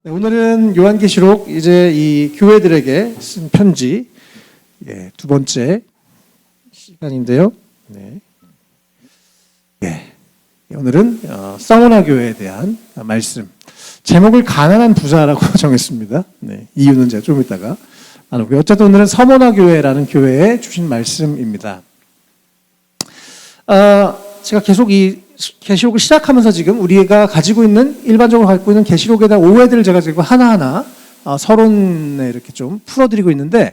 네, 오늘은 요한계시록 이제 이 교회들에게 쓴 편지 두 번째 시간인데요. 오늘은 사모나 교회에 대한 말씀. 제목을 가난한 부자라고 정했습니다. 이유는 제가 좀 이따가 나누고요. 어쨌든 오늘은 사모나 교회라는 교회에 주신 말씀입니다. 제가 계속 이 계시록을 시작하면서 지금 우리가 가지고 있는 일반적으로 갖고 있는 계시록에 대한 오해들을 제가 지금 하나하나 서론에 이렇게 좀 풀어드리고 있는데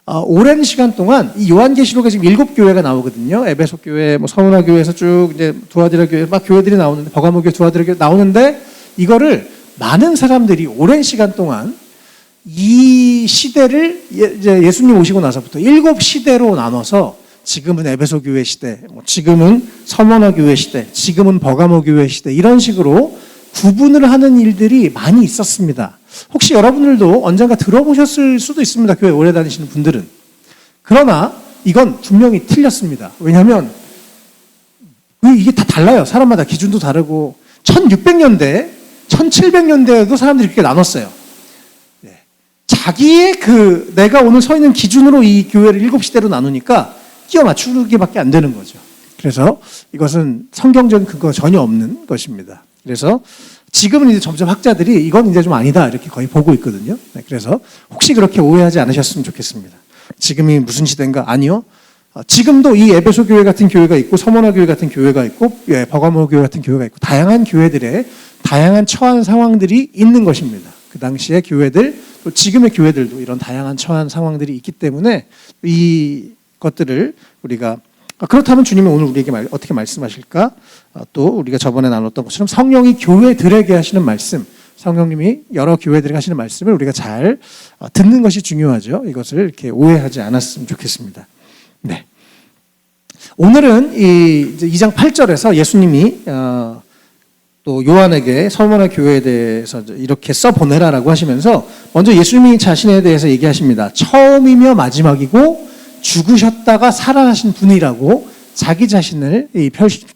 오랜 시간 동안 이 요한계시록에 지금 7교회가 나오거든요. 에베소 교회, 사모나 교회에서 쭉 이제 두아디라 교회 막 교회들이 나오는데 버가모 교회, 두아디라 교회 나오는데 이거를 많은 사람들이 오랜 시간 동안 이 시대를 이제 예수님 오시고 나서부터 7시대로 나눠서 지금은 에베소 교회 시대, 지금은 서머나 교회 시대, 지금은 버가모 교회 시대 이런 식으로 구분을 하는 일들이 많이 있었습니다. 혹시 여러분들도 언젠가 들어보셨을 수도 있습니다. 교회 오래 다니시는 분들은. 그러나 이건 분명히 틀렸습니다. 왜냐하면 이게 다 달라요. 사람마다 기준도 다르고 1600년대, 1700년대에도 사람들이 그렇게 나눴어요. 자기의 내가 오늘 서 있는 기준으로 이 교회를 7시대로 나누니까 끼워 맞추기밖에 안 되는 거죠. 그래서 이것은 성경적인 근거가 전혀 없는 것입니다. 그래서 지금은 이제 점점 학자들이 이건 이제 좀 아니다 이렇게 거의 보고 있거든요. 그래서 혹시 그렇게 오해하지 않으셨으면 좋겠습니다. 지금이 무슨 시대인가? 아니요. 지금도 이 에베소 교회 같은 교회가 있고 서머나 교회 같은 교회가 있고 버가모 교회 같은 교회가 있고 다양한 교회들의 다양한 처한 상황들이 있는 것입니다. 그 당시의 교회들 또 지금의 교회들도 이런 다양한 처한 상황들이 있기 때문에 이 것들을 우리가 그렇다면 주님은 오늘 우리에게 어떻게 말씀하실까? 또 우리가 저번에 나눴던 것처럼 성령이 교회들에게 하시는 말씀, 성령님이 여러 교회들에게 하시는 말씀을 우리가 잘 듣는 것이 중요하죠. 이것을 이렇게 오해하지 않았으면 좋겠습니다. 네. 오늘은 2장 8절에서 예수님이 또 요한에게 서머나 교회에 대해서 이렇게 써보내라라고 하시면서 먼저 예수님이 자신에 대해서 얘기하십니다. 처음이며 마지막이고 죽으셨다가 살아나신 분이라고 자기 자신을 이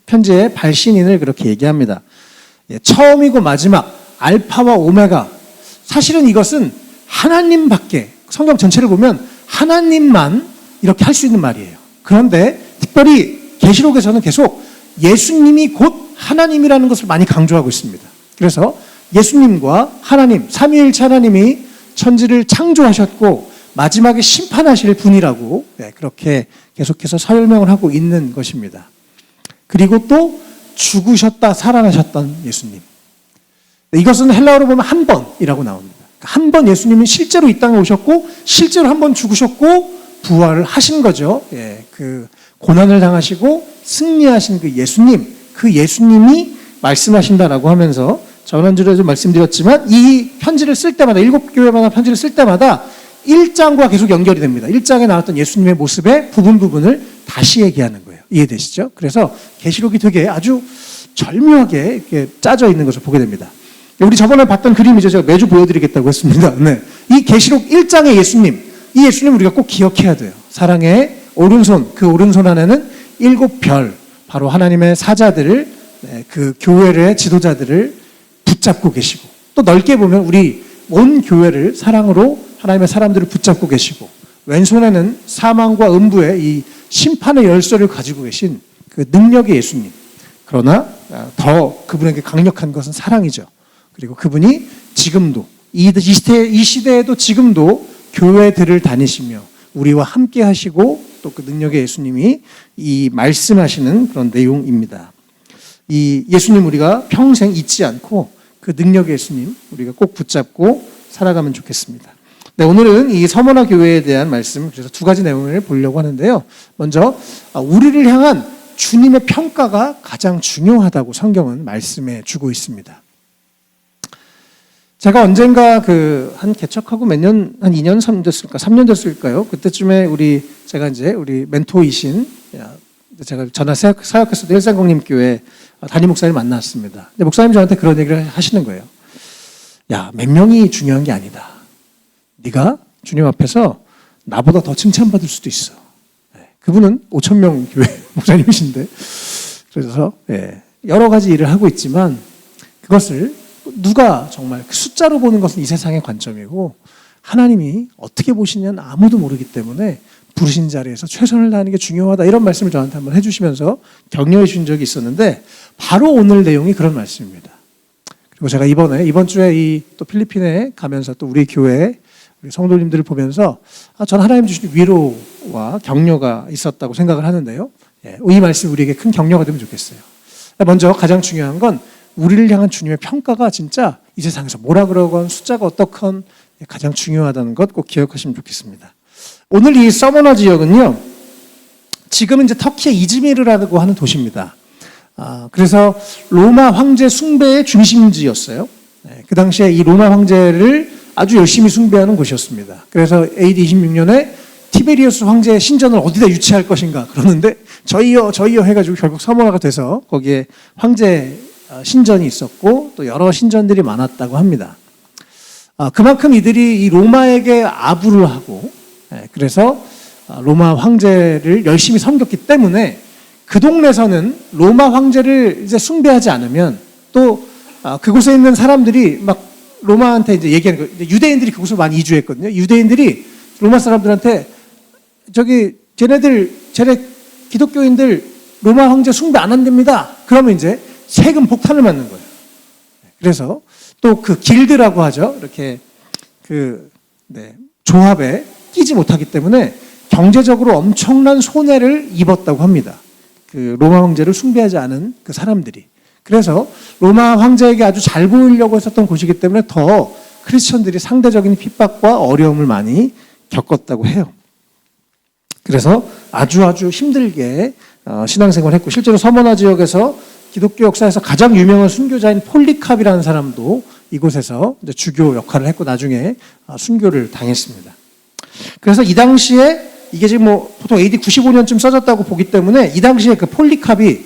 편지의 발신인을 그렇게 얘기합니다. 처음이고 마지막, 알파와 오메가. 사실은 이것은 하나님밖에, 성경 전체를 보면 하나님만 이렇게 할 수 있는 말이에요. 그런데 특별히 계시록에서는 계속 예수님이 곧 하나님이라는 것을 많이 강조하고 있습니다. 그래서 예수님과 하나님, 삼위일체 하나님이 천지를 창조하셨고 마지막에 심판하실 분이라고 그렇게 계속해서 설명을 하고 있는 것입니다. 그리고 또 죽으셨다 살아나셨던 예수님. 이것은 헬라어로 보면 한 번이라고 나옵니다. 한 번 예수님은 실제로 이 땅에 오셨고 실제로 한 번 죽으셨고 부활을 하신 거죠. 그 고난을 당하시고 승리하신 그 예수님이 말씀하신다라고 하면서 전원주에도 말씀드렸지만 이 편지를 쓸 때마다 7교회마다 편지를 쓸 때마다 1장과 계속 연결이 됩니다. 1장에 나왔던 예수님의 모습의 부분을 다시 얘기하는 거예요. 이해되시죠? 그래서 계시록이 되게 아주 절묘하게 이렇게 짜져 있는 것을 보게 됩니다. 우리 저번에 봤던 그림이죠. 제가 매주 보여드리겠다고 했습니다. 이 계시록 1장의 이 예수님 우리가 꼭 기억해야 돼요. 사랑의 오른손, 그 오른손 안에는 7별, 바로 하나님의 사자들을, 그 교회의 지도자들을 붙잡고 계시고, 또 넓게 보면 우리 온 교회를 사랑으로 하나님의 사람들을 붙잡고 계시고, 왼손에는 사망과 음부의 이 심판의 열쇠를 가지고 계신 그 능력의 예수님. 그러나 더 그분에게 강력한 것은 사랑이죠. 그리고 그분이 지금도 이 시대에도 지금도 교회들을 다니시며 우리와 함께 하시고 또 그 능력의 예수님이 이 말씀하시는 그런 내용입니다. 이 예수님 우리가 평생 잊지 않고 그 능력의 예수님 우리가 꼭 붙잡고 살아가면 좋겠습니다. 네, 오늘은 이 서머나 교회에 대한 말씀, 그래서 두 가지 내용을 보려고 하는데요. 먼저 우리를 향한 주님의 평가가 가장 중요하다고 성경은 말씀해 주고 있습니다. 제가 언젠가 한 개척하고 한 2년, 3년 됐을까? 3년 됐을까요? 그때쯤에 제가 이제 우리 멘토이신, 제가 전화 사역했을 때 일산공림 교회 담임 목사님 만났습니다. 근데 목사님 저한테 그런 얘기를 하시는 거예요. 야, 몇 명이 중요한 게 아니다. 네가 주님 앞에서 나보다 더 칭찬받을 수도 있어. 그분은 5,000명 교회 목사님이신데, 그래서 여러 가지 일을 하고 있지만 그것을 누가 정말 그 숫자로 보는 것은 이 세상의 관점이고 하나님이 어떻게 보시냐는 아무도 모르기 때문에 부르신 자리에서 최선을 다하는 게 중요하다. 이런 말씀을 저한테 한번 해주시면서 격려해 주신 적이 있었는데 바로 오늘 내용이 그런 말씀입니다. 그리고 제가 이번 주에 이 또 필리핀에 가면서 또 우리 교회 우리 성도님들을 보면서 저는 하나님 주신 위로와 격려가 있었다고 생각을 하는데요. 이 말씀이 우리에게 큰 격려가 되면 좋겠어요. 먼저 가장 중요한 건 우리를 향한 주님의 평가가 진짜 이 세상에서 뭐라 그러건 숫자가 어떻건 가장 중요하다는 것 꼭 기억하시면 좋겠습니다. 오늘 이 서머너 지역은요, 지금은 이제 터키의 이즈미르라고 하는 도시입니다. 그래서 로마 황제 숭배의 중심지였어요. 그 당시에 이 로마 황제를 아주 열심히 숭배하는 곳이었습니다. 그래서 AD 26년에 티베리우스 황제의 신전을 어디다 유치할 것인가 그러는데 저희요 해가지고 결국 서머너가 돼서 거기에 황제 신전이 있었고 또 여러 신전들이 많았다고 합니다. 그만큼 이들이 이 로마에게 아부를 하고 그래서 로마 황제를 열심히 섬겼기 때문에 그 동네에서는 로마 황제를 이제 숭배하지 않으면 또 그곳에 있는 사람들이 막 로마한테 이제 얘기하는 거예요. 유대인들이 그곳으로 많이 이주했거든요. 유대인들이 로마 사람들한테 쟤네 기독교인들 로마 황제 숭배 안 한답니다. 그러면 이제 세금 폭탄을 맞는 거예요. 그래서 또 그 길드라고 하죠. 이렇게 조합에 끼지 못하기 때문에 경제적으로 엄청난 손해를 입었다고 합니다. 그 로마 황제를 숭배하지 않은 그 사람들이. 그래서 로마 황제에게 아주 잘 보이려고 했었던 곳이기 때문에 더 크리스천들이 상대적인 핍박과 어려움을 많이 겪었다고 해요. 그래서 아주 힘들게 신앙생활을 했고 실제로 서머나 지역에서 기독교 역사에서 가장 유명한 순교자인 폴리캅이라는 사람도 이곳에서 이제 주교 역할을 했고 나중에 순교를 당했습니다. 그래서 이 당시에 이게 지금 보통 AD 95년쯤 써졌다고 보기 때문에 이 당시에 그 폴리캅이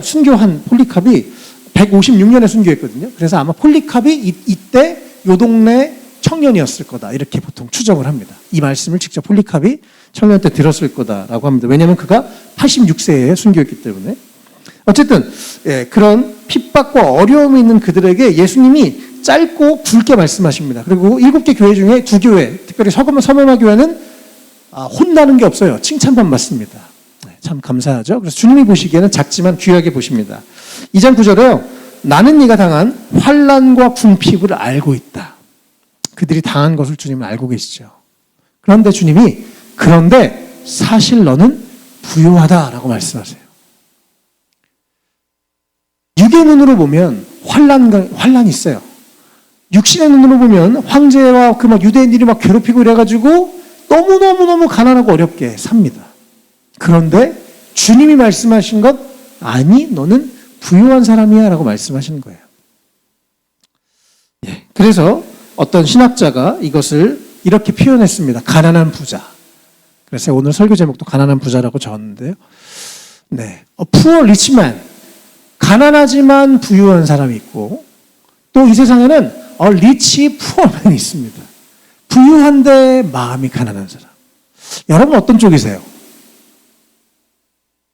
순교한 폴리캅이 156년에 순교했거든요. 그래서 아마 폴리캅이 이때 요 동네 청년이었을 거다 이렇게 보통 추정을 합니다. 이 말씀을 직접 폴리캅이 청년 때 들었을 거다라고 합니다. 왜냐하면 그가 86세에 순교했기 때문에. 어쨌든 그런 핍박과 어려움이 있는 그들에게 예수님이 짧고 굵게 말씀하십니다. 그리고 7개 교회 중에 2교회, 특별히 서머나 교회는 혼나는 게 없어요. 칭찬만 받습니다. 참 감사하죠. 그래서 주님이 보시기에는 작지만 귀하게 보십니다. 2장 9절에요. 나는 네가 당한 환난과 궁핍을 알고 있다. 그들이 당한 것을 주님은 알고 계시죠. 그런데 주님이 그런데 사실 너는 부유하다라고 말씀하세요. 육의 눈으로 보면 환난이 있어요. 육신의 눈으로 보면 황제와 그 유대인들이 괴롭히고 이래가지고 너무 가난하고 어렵게 삽니다. 그런데 주님이 말씀하신 것 아니 너는 부유한 사람이야 라고 말씀하시는 거예요. 그래서 어떤 신학자가 이것을 이렇게 표현했습니다. 가난한 부자. 그래서 오늘 설교 제목도 가난한 부자라고 적었는데요. A poor rich man. 가난하지만 부유한 사람이 있고 또 이 세상에는 A rich poor man이 있습니다. 부유한데 마음이 가난한 사람. 여러분 어떤 쪽이세요?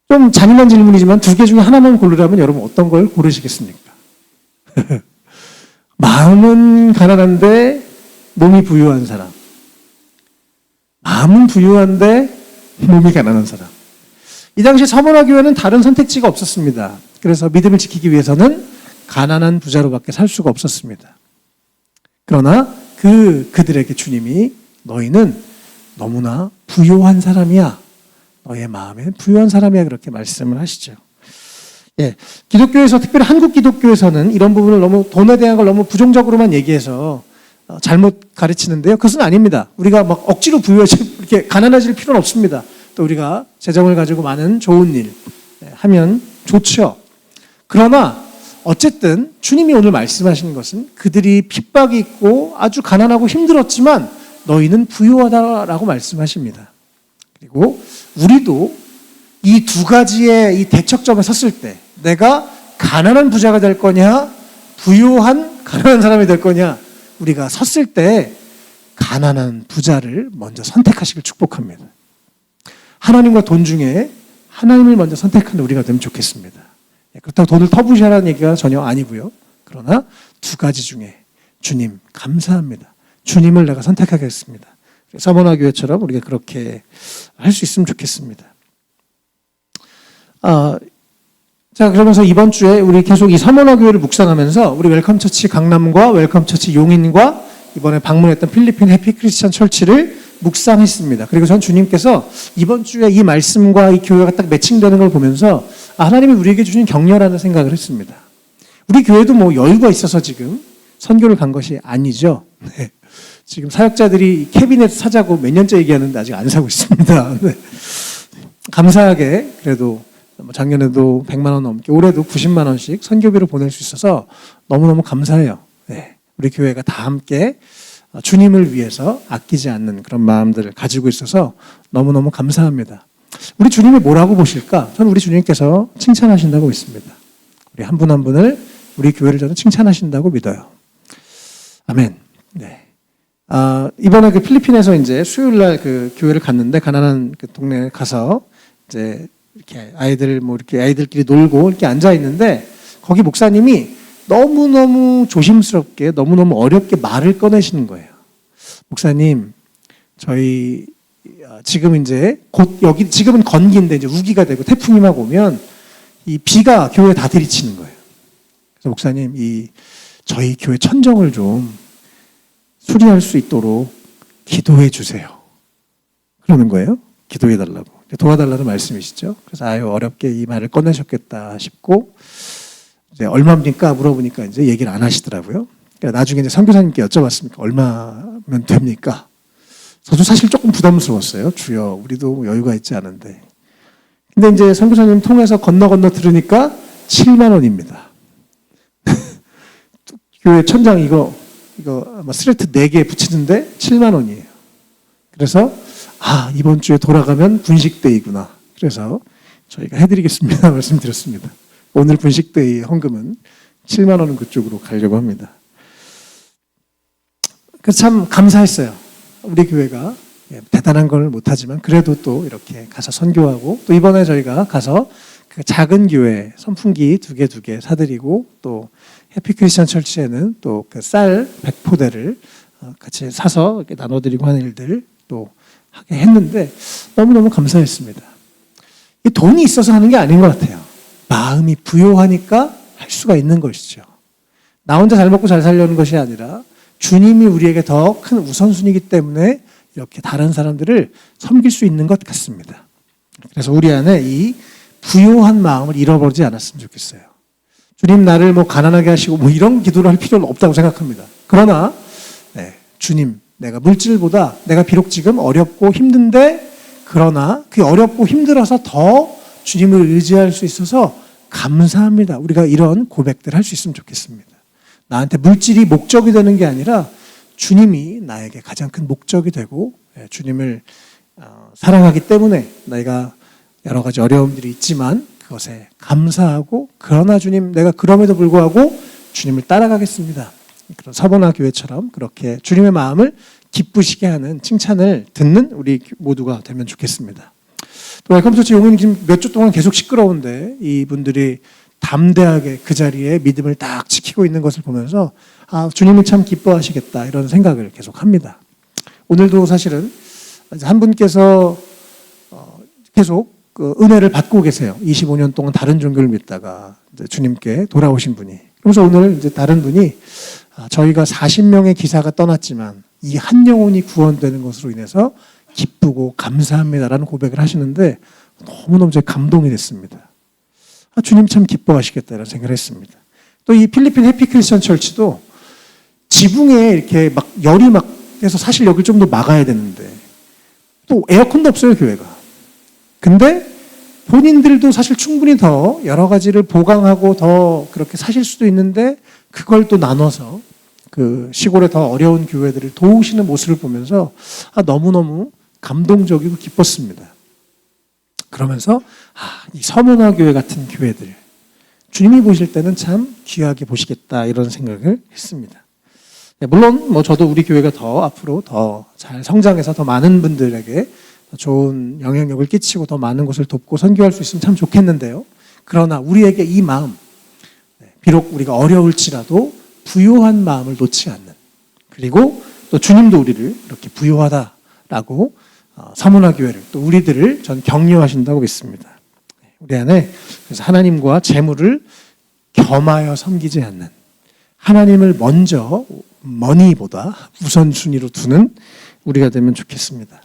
좀 잔인한 질문이지만 2개 중에 하나만 고르라면 여러분 어떤 걸 고르시겠습니까? 마음은 가난한데 몸이 부유한 사람. 마음은 부유한데 몸이 가난한 사람. 이 당시 서머나 교회는 다른 선택지가 없었습니다. 그래서 믿음을 지키기 위해서는 가난한 부자로밖에 살 수가 없었습니다. 그러나 그들에게 주님이 너희는 너무나 부유한 사람이야. 너의 마음에는 부유한 사람이야. 그렇게 말씀을 하시죠. 기독교에서 특별히 한국 기독교에서는 이런 부분을 너무 돈에 대한 걸 너무 부정적으로만 얘기해서 잘못 가르치는데요. 그것은 아닙니다. 우리가 억지로 이렇게 가난해질 필요는 없습니다. 또 우리가 재정을 가지고 많은 좋은 일 하면 좋죠. 그러나 어쨌든 주님이 오늘 말씀하시는 것은 그들이 핍박이 있고 아주 가난하고 힘들었지만 너희는 부유하다라고 말씀하십니다. 그리고 우리도 이 2가지의 이 대척점에 섰을 때 내가 가난한 부자가 될 거냐 부유한 가난한 사람이 될 거냐 우리가 섰을 때 가난한 부자를 먼저 선택하시길 축복합니다. 하나님과 돈 중에 하나님을 먼저 선택하는 우리가 되면 좋겠습니다. 그렇다고 돈을 터부시라는 얘기가 전혀 아니고요. 그러나 두 가지 중에 주님 감사합니다. 주님을 내가 선택하겠습니다. 서머나 교회처럼 우리가 그렇게 할 수 있으면 좋겠습니다. 자, 그러면서 이번 주에 우리 계속 이 서머나 교회를 묵상하면서 우리 웰컴처치 강남과 웰컴처치 용인과 이번에 방문했던 필리핀 해피 크리스천 철치를 묵상했습니다. 그리고 전 주님께서 이번 주에 이 말씀과 이 교회가 딱 매칭되는 걸 보면서 하나님이 우리에게 주신 격려라는 생각을 했습니다. 우리 교회도 뭐 여유가 있어서 지금 선교를 간 것이 아니죠. 네. 지금 사역자들이 캐비넷 사자고 몇 년째 얘기하는데 아직 안 사고 있습니다. 네. 감사하게 그래도 작년에도 100만 원 넘게 올해도 90만 원씩 선교비를 보낼 수 있어서 너무너무 감사해요. 네. 우리 교회가 다 함께 주님을 위해서 아끼지 않는 그런 마음들을 가지고 있어서 너무너무 감사합니다. 우리 주님이 뭐라고 보실까? 저는 우리 주님께서 칭찬하신다고 믿습니다. 우리 한 분 한 분을 우리 교회를 저는 칭찬하신다고 믿어요. 아멘. 네. 이번에 그 필리핀에서 이제 수요일 날 그 교회를 갔는데 가난한 그 동네에 가서 이제 이렇게 이렇게 아이들끼리 놀고 이렇게 앉아 있는데 거기 목사님이 너무너무 조심스럽게 너무너무 어렵게 말을 꺼내시는 거예요. 목사님, 저희 지금 이제 곧 여기 지금은 건기인데 이제 우기가 되고 태풍이 막 오면 이 비가 교회에 다 들이치는 거예요. 그래서 목사님, 저희 교회 천정을 좀 수리할 수 있도록 기도해 주세요. 그러는 거예요. 기도해 달라고. 도와달라는 말씀이시죠. 그래서 어렵게 이 말을 꺼내셨겠다 싶고 이제 얼마입니까? 물어보니까 이제 얘기를 안 하시더라고요. 그러니까 나중에 이제 선교사님께 여쭤봤습니까? 얼마면 됩니까? 저도 사실 조금 부담스러웠어요. 주여, 우리도 뭐 여유가 있지 않은데. 근데 이제 선교사님 통해서 건너 들으니까 7만 원입니다. 교회 천장 이거 아마 스레트 4개 붙이는데 7만 원이에요. 그래서 이번 주에 돌아가면 분식데이구나. 그래서 저희가 해드리겠습니다. 말씀드렸습니다. 오늘 분식데이 헌금은 7만 원은 그쪽으로 가려고 합니다. 그래서 참 감사했어요. 우리 교회가 대단한 걸 못하지만 그래도 또 이렇게 가서 선교하고 또 이번에 저희가 가서 그 작은 교회 선풍기 2개 사드리고 또 해피 크리스천 철치에는 또 그 쌀 100포대를 같이 사서 이렇게 나눠드리고 하는 일들 또 하게 했는데 너무너무 감사했습니다. 이 돈이 있어서 하는 게 아닌 것 같아요. 마음이 부요하니까 할 수가 있는 것이죠. 나 혼자 잘 먹고 잘 살려는 것이 아니라 주님이 우리에게 더 큰 우선순위이기 때문에 이렇게 다른 사람들을 섬길 수 있는 것 같습니다. 그래서 우리 안에 이 부요한 마음을 잃어버리지 않았으면 좋겠어요. 주님 나를 뭐 가난하게 하시고 뭐 이런 기도를 할 필요는 없다고 생각합니다. 그러나 주님 내가 물질보다 내가 비록 지금 어렵고 힘든데 그러나 그 어렵고 힘들어서 더 주님을 의지할 수 있어서 감사합니다. 우리가 이런 고백들 할 수 있으면 좋겠습니다. 나한테 물질이 목적이 되는 게 아니라 주님이 나에게 가장 큰 목적이 되고 주님을 사랑하기 때문에 내가 여러 가지 어려움들이 있지만 그것에 감사하고 그러나 주님 내가 그럼에도 불구하고 주님을 따라가겠습니다. 그런 서머나 교회처럼 그렇게 주님의 마음을 기쁘시게 하는 칭찬을 듣는 우리 모두가 되면 좋겠습니다. 또 웰컴처치 용인 지금 몇 주 동안 계속 시끄러운데 이분들이 담대하게 그 자리에 믿음을 딱 지키고 있는 것을 보면서 주님을 참 기뻐하시겠다 이런 생각을 계속 합니다. 오늘도 사실은 한 분께서 계속 그 은혜를 받고 계세요. 25년 동안 다른 종교를 믿다가 이제 주님께 돌아오신 분이. 그래서 오늘 이제 다른 분이 저희가 40명의 기사가 떠났지만 이 한 영혼이 구원되는 것으로 인해서 기쁘고 감사합니다라는 고백을 하시는데 너무너무 제가 감동이 됐습니다. 주님 참 기뻐하시겠다라는 생각을 했습니다. 또 이 필리핀 해피 크리스천 철치도 지붕에 이렇게 막 열이 막 해서 사실 여기를 좀 더 막아야 되는데 또 에어컨도 없어요, 교회가. 근데 본인들도 사실 충분히 더 여러 가지를 보강하고 더 그렇게 사실 수도 있는데 그걸 또 나눠서 그 시골의 더 어려운 교회들을 도우시는 모습을 보면서 너무너무 감동적이고 기뻤습니다. 그러면서 이 서머나 교회 같은 교회들 주님이 보실 때는 참 귀하게 보시겠다 이런 생각을 했습니다. 물론 뭐 저도 우리 교회가 더 앞으로 더 잘 성장해서 더 많은 분들에게 좋은 영향력을 끼치고 더 많은 곳을 돕고 선교할 수 있으면 참 좋겠는데요. 그러나 우리에게 이 마음, 비록 우리가 어려울지라도 부요한 마음을 놓지 않는, 그리고 또 주님도 우리를 이렇게 부요하다라고 서문화 교회를, 또 우리들을 전 격려하신다고 믿습니다. 우리 안에 그래서 하나님과 재물을 겸하여 섬기지 않는, 하나님을 먼저 머니보다 우선순위로 두는 우리가 되면 좋겠습니다.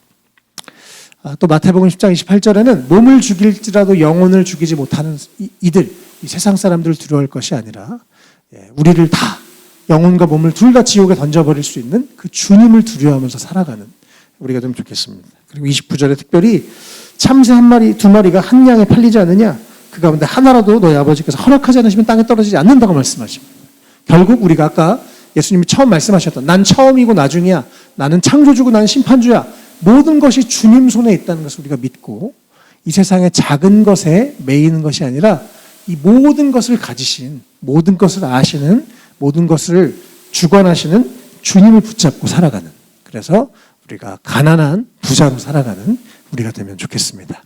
또 마태복음 10장 28절에는 몸을 죽일지라도 영혼을 죽이지 못하는 이들, 이 세상 사람들을 두려워할 것이 아니라 우리를 다, 영혼과 몸을 둘 다 지옥에 던져버릴 수 있는 그 주님을 두려워하면서 살아가는 우리가 되면 좋겠습니다. 그리고 29절에 특별히 참새 한 마리, 두 마리가 한 양에 팔리지 않느냐, 그 가운데 하나라도 너희 아버지께서 허락하지 않으시면 땅에 떨어지지 않는다고 말씀하십니다. 결국 우리가 아까 예수님이 처음 말씀하셨던 난 처음이고 나중이야, 나는 창조주고 나는 심판주야, 모든 것이 주님 손에 있다는 것을 우리가 믿고 이 세상의 작은 것에 매이는 것이 아니라 이 모든 것을 가지신, 모든 것을 아시는, 모든 것을 주관하시는 주님을 붙잡고 살아가는, 그래서 우리가 가난한 부자로 살아가는 우리가 되면 좋겠습니다.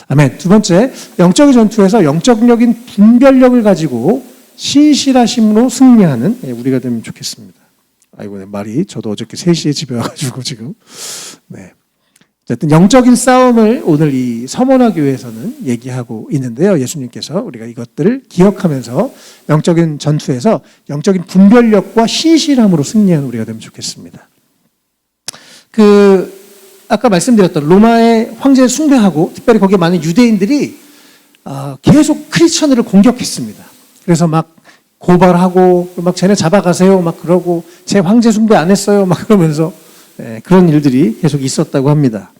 아멘. 두 번째, 영적인 전투에서 영적인 분별력을 가지고 신실하심으로 승리하는 우리가 되면 좋겠습니다. 아이고, 내 말이, 저도 어저께 3시에 집에 와가지고 지금. 네. 어쨌든 영적인 싸움을 오늘 이 서문화 교회에서는 얘기하고 있는데요. 예수님께서 우리가 이것들을 기억하면서 영적인 전투에서 영적인 분별력과 신실함으로 승리하는 우리가 되면 좋겠습니다. 아까 말씀드렸던 로마의 황제를 숭배하고 특별히 거기에 많은 유대인들이 계속 크리스천들을 공격했습니다. 그래서 막 고발하고 막 쟤네 잡아가세요 막 그러고 제 황제 숭배 안 했어요 막 그러면서 그런 일들이 계속 있었다고 합니다.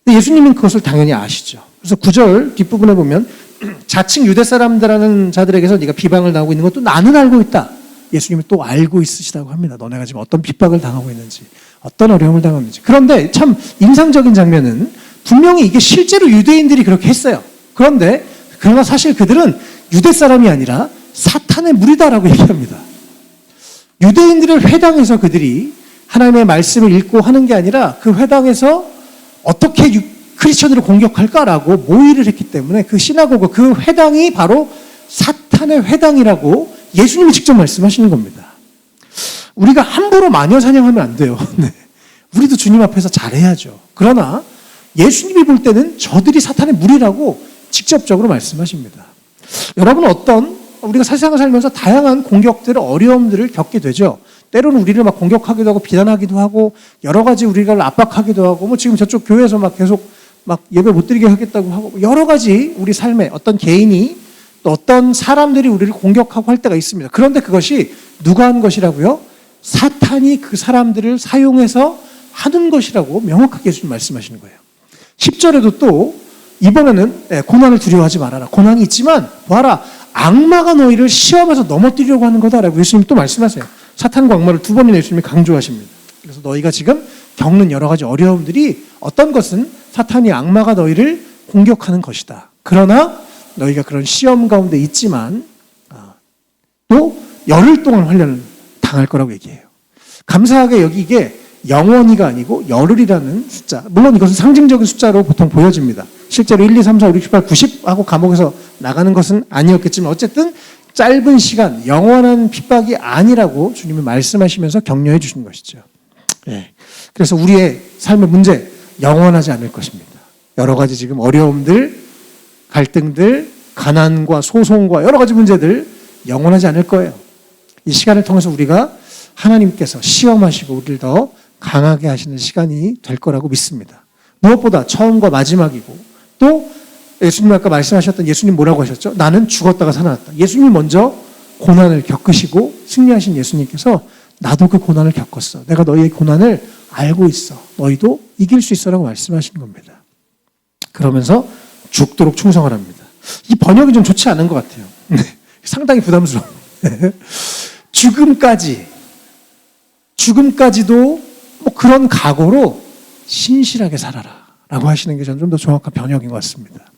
근데 예수님은 그것을 당연히 아시죠. 그래서 9절 뒷부분에 보면 자칭 유대 사람들하는 자들에게서 네가 비방을 당하고 있는 것도 나는 알고 있다. 예수님이 또 알고 있으시다고 합니다. 너네가 지금 어떤 핍박을 당하고 있는지, 어떤 어려움을 당하고 있는지. 그런데 참 인상적인 장면은 분명히 이게 실제로 유대인들이 그렇게 했어요. 그러나 사실 그들은 유대 사람이 아니라 사탄의 무리다라고 얘기합니다. 유대인들의 회당에서 그들이 하나님의 말씀을 읽고 하는 게 아니라 그 회당에서 어떻게 크리스천들을 공격할까라고 모의를 했기 때문에 그 시나고그, 그 회당이 바로 사탄의 회당이라고 예수님이 직접 말씀하시는 겁니다. 우리가 함부로 마녀 사냥하면 안 돼요. 네. 우리도 주님 앞에서 잘해야죠. 그러나 예수님이 볼 때는 저들이 사탄의 무리라고 직접적으로 말씀하십니다. 여러분은 우리가 세상을 살면서 다양한 공격들을, 어려움들을 겪게 되죠. 때로는 우리를 막 공격하기도 하고 비난하기도 하고 여러 가지 우리가 압박하기도 하고 지금 저쪽 교회에서 막 계속 막 예배 못 드리게 하겠다고 하고 여러 가지 우리 삶에 어떤 개인이 또 어떤 사람들이 우리를 공격하고 할 때가 있습니다. 그런데 그것이 누가 한 것이라고요? 사탄이 그 사람들을 사용해서 하는 것이라고 명확하게 예수님 말씀하시는 거예요. 10절에도 또 이번에는 고난을 두려워하지 말아라. 고난이 있지만 보아라, 악마가 너희를 시험에서 넘어뜨리려고 하는 거다라고 예수님이 또 말씀하세요. 사탄과 악마를 두 번이나 예수님이 강조하십니다. 그래서 너희가 지금 겪는 여러 가지 어려움들이 어떤 것은 사탄이, 악마가 너희를 공격하는 것이다. 그러나 너희가 그런 시험 가운데 있지만 또 열흘 동안 환난을 당할 거라고 얘기해요. 감사하게 여기 이게 영원히가 아니고 열흘이라는 숫자, 물론 이것은 상징적인 숫자로 보통 보여집니다. 실제로 1, 2, 3, 4, 5, 6, 7, 8, 90 하고 감옥에서 나가는 것은 아니었겠지만 어쨌든 짧은 시간, 영원한 핍박이 아니라고 주님이 말씀하시면서 격려해 주시는 것이죠. 그래서 우리의 삶의 문제, 영원하지 않을 것입니다. 여러 가지 지금 어려움들, 갈등들, 가난과 소송과 여러 가지 문제들 영원하지 않을 거예요. 이 시간을 통해서 우리가 하나님께서 시험하시고 우리를 더 강하게 하시는 시간이 될 거라고 믿습니다. 무엇보다 처음과 마지막이고, 또 예수님 아까 말씀하셨던 예수님 뭐라고 하셨죠? 나는 죽었다가 살아났다. 예수님이 먼저 고난을 겪으시고 승리하신 예수님께서 나도 그 고난을 겪었어. 내가 너희의 고난을 알고 있어. 너희도 이길 수 있어라고 말씀하시는 겁니다. 그러면서 죽도록 충성을 합니다. 이 번역이 좀 좋지 않은 것 같아요. 상당히 부담스러워. 죽음까지도 그런 각오로 신실하게 살아라 라고 하시는 게 저는 좀 더 정확한 번역인 것 같습니다.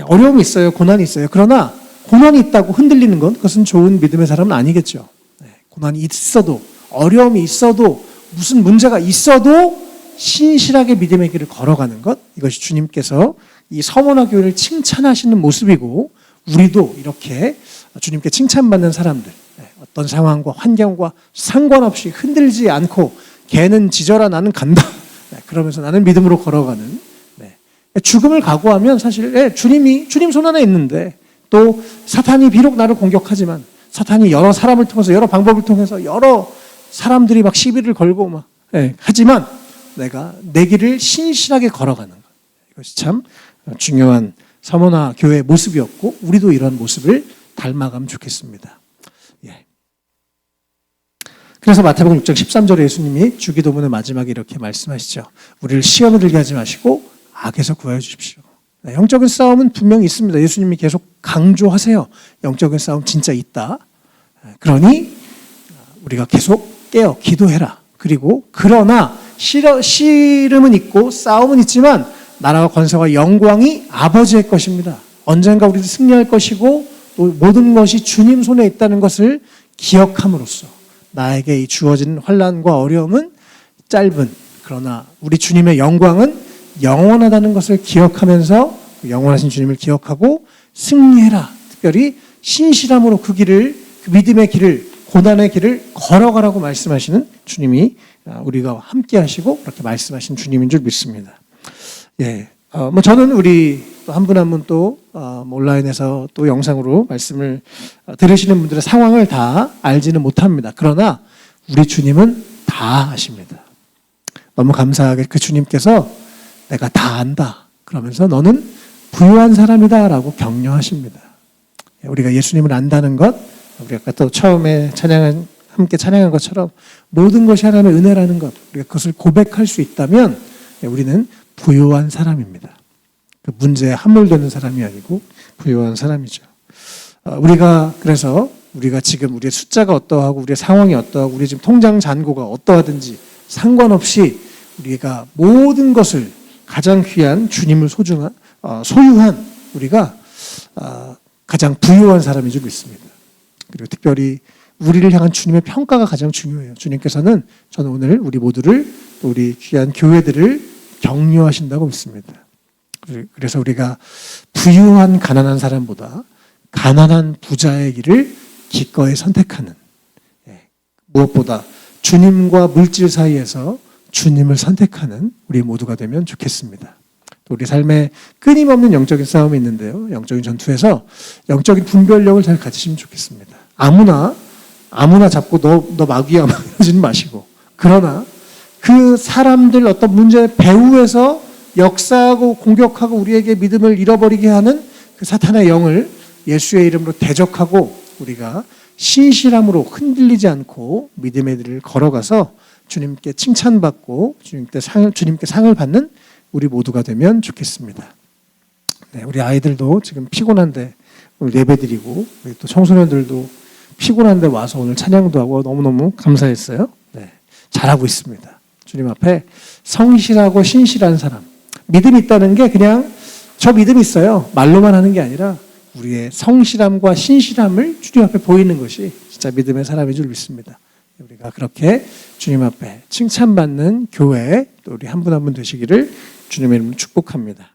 어려움이 있어요. 고난이 있어요. 그러나 고난이 있다고 흔들리는 건 그것은 좋은 믿음의 사람은 아니겠죠. 고난이 있어도, 어려움이 있어도, 무슨 문제가 있어도 신실하게 믿음의 길을 걸어가는 것, 이것이 주님께서 이 서머나 교회를 칭찬하시는 모습이고 우리도 이렇게 주님께 칭찬받는 사람들, 어떤 상황과 환경과 상관없이 흔들지 않고 걔는 지져라 나는 간다. 그러면서 나는 믿음으로 걸어가는 죽음을 각오하면 사실 주님 손 안에 있는데 또 사탄이 비록 나를 공격하지만 사탄이 여러 사람을 통해서 여러 방법을 통해서 여러 사람들이 막 시비를 걸고 막 하지만 내가 내 길을 신실하게 걸어가는 것. 이것이 참 중요한 서머나 교회의 모습이었고 우리도 이런 모습을 닮아가면 좋겠습니다. 그래서 마태복음 6장 13절에 예수님이 주기도문의 마지막에 이렇게 말씀하시죠. 우리를 시험에 들게 하지 마시고 악에서 구하여 주십시오. 영적인 싸움은 분명히 있습니다. 예수님이 계속 강조하세요. 영적인 싸움 진짜 있다. 그러니 우리가 계속 깨어 기도해라. 그리고 그러나 씨름은 있고 싸움은 있지만 나라와 권세와 영광이 아버지의 것입니다. 언젠가 우리도 승리할 것이고 또 모든 것이 주님 손에 있다는 것을 기억함으로써 나에게 이 주어진 환난과 어려움은 짧은 그러나 우리 주님의 영광은 영원하다는 것을 기억하면서 영원하신 주님을 기억하고 승리해라. 특별히 신실함으로 그 길을 그 믿음의 길을 고난의 길을 걸어가라고 말씀하시는 주님이 우리가 함께 하시고 그렇게 말씀하신 주님인 줄 믿습니다. 저는 우리 한 분 한 분 또 온라인에서 또 영상으로 말씀을 들으시는 분들의 상황을 다 알지는 못합니다. 그러나 우리 주님은 다 아십니다. 너무 감사하게 그 주님께서 내가 다 안다. 그러면서 너는 부유한 사람이다 라고 격려하십니다. 우리가 예수님을 안다는 것, 우리가 아까 또 처음에 함께 찬양한 것처럼 모든 것이 하나님의 은혜라는 것, 우리가 그것을 고백할 수 있다면 우리는 부유한 사람입니다. 그 문제에 함몰되는 사람이 아니고 부유한 사람이죠. 그래서 우리가 지금 우리의 숫자가 어떠하고 우리의 상황이 어떠하고 우리 지금 통장 잔고가 어떠하든지 상관없이 우리가 모든 것을 가장 귀한 주님을 소유한 우리가 가장 부유한 사람인 줄 믿습니다. 그리고 특별히 우리를 향한 주님의 평가가 가장 중요해요. 주님께서는 저는 오늘 우리 모두를 또 우리 귀한 교회들을 격려하신다고 믿습니다. 그래서 우리가 부유한 가난한 사람보다 가난한 부자의 길을 기꺼이 선택하는 무엇보다 주님과 물질 사이에서 주님을 선택하는 우리 모두가 되면 좋겠습니다. 우리 삶에 끊임없는 영적인 싸움이 있는데요. 영적인 전투에서 영적인 분별력을 잘 가지시면 좋겠습니다. 아무나 잡고 너 마귀야 이러지는 마시고 그러나 그 사람들 어떤 문제 배후에서 역사하고 공격하고 우리에게 믿음을 잃어버리게 하는 그 사탄의 영을 예수의 이름으로 대적하고 우리가 신실함으로 흔들리지 않고 믿음의 길을 걸어가서 주님께 칭찬받고 주님께 상을 받는 우리 모두가 되면 좋겠습니다. 우리 아이들도 지금 피곤한데 오늘 예배드리고 우리 또 청소년들도 피곤한데 와서 오늘 찬양도 하고 너무너무 감사했어요. 잘하고 있습니다. 주님 앞에 성실하고 신실한 사람, 믿음이 있다는 게 그냥 저 믿음이 있어요. 말로만 하는 게 아니라 우리의 성실함과 신실함을 주님 앞에 보이는 것이 진짜 믿음의 사람인 줄 믿습니다. 우리가 그렇게 주님 앞에 칭찬받는 교회 또 우리 한 분 한 분 되시기를 주님의 이름으로 축복합니다.